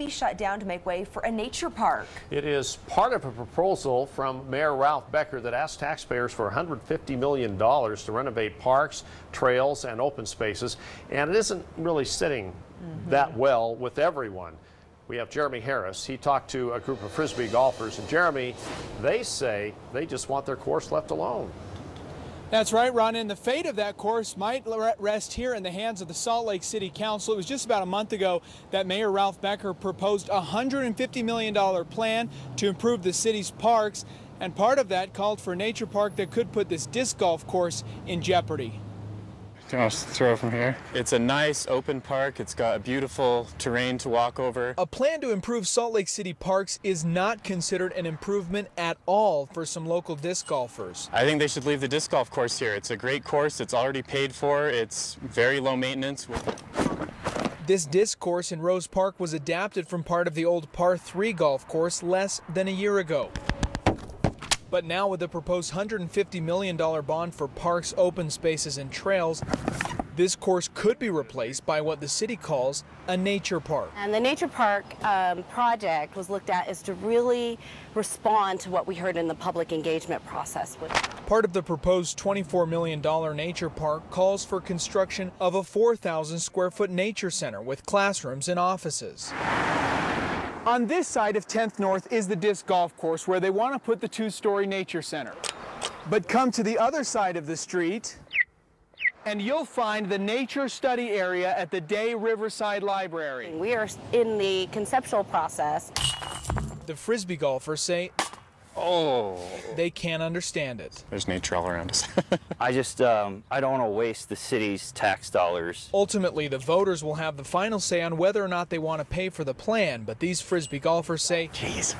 be shut down to make way for a nature park. It is part of a proposal from Mayor Ralph Becker that asks taxpayers for $150 million to renovate parks, trails, and open spaces, and it isn't really sitting that well with everyone. We have Jeremy Harris. He talked to a group of Frisbee golfers, and Jeremy, they say they just want their course left alone. That's right, Ron, and the fate of that course might rest here in the hands of the Salt Lake City Council. It was just about a month ago that Mayor Ralph Becker proposed a $150 million plan to improve the city's parks, and part of that called for a nature park that could put this disc golf course in jeopardy. Do you want to throw from here? It's a nice open park. It's got beautiful terrain to walk over. A plan to improve Salt Lake City parks is not considered an improvement at all for some local disc golfers. I think they should leave the disc golf course here. It's a great course. It's already paid for. It's very low maintenance. This disc course in Rose Park was adapted from part of the old par 3 golf course less than a year ago. But now with the proposed $150 million bond for parks, open spaces, and trails, this course could be replaced by what the city calls a nature park. And the nature park project was looked at is to really respond to what we heard in the public engagement process. Part of the proposed $24 million nature park calls for construction of a 4,000 square foot nature center with classrooms and offices. On this side of 10th North is the disc golf course where they want to put the 2-story nature center. But come to the other side of the street and you'll find the nature study area at the Day Riverside Library. We are in the conceptual process. The Frisbee golfers say they can't understand it. There's nature all around us. I don't want to waste the city's tax dollars. Ultimately, the voters will have the final say on whether or not they want to pay for the plan, but these Frisbee golfers say,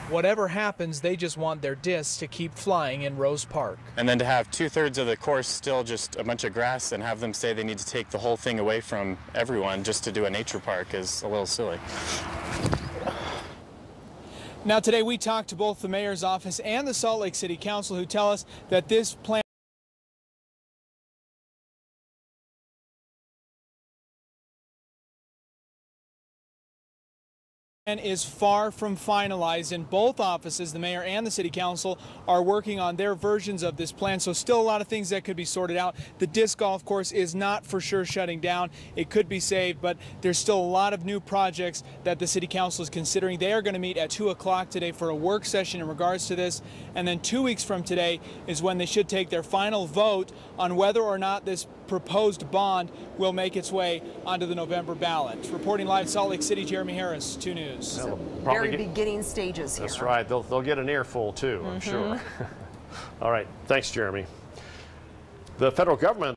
whatever happens, they just want their discs to keep flying in Rose Park. And then to have 2/3 of the course still just a bunch of grass and have them say they need to take the whole thing away from everyone just to do a nature park is a little silly. Now today we talked to both the mayor's office and the Salt Lake City Council, who tell us that this plan is far from finalized. In both offices, the mayor and the city council are working on their versions of this plan, so still a lot of things that could be sorted out. The disc golf course is not for sure shutting down. It could be saved, but there's still a lot of new projects that the city council is considering. They are going to meet at 2 o'clock today for a work session in regards to this, and then 2 weeks from today is when they should take their final vote on whether or not this proposed bond will make its way onto the November ballot. Reporting live Salt Lake City, Jeremy Harris, 2 News. So very beginning stages here. That's right. They'll get an earful too, I'm sure. All right. Thanks, Jeremy. The federal government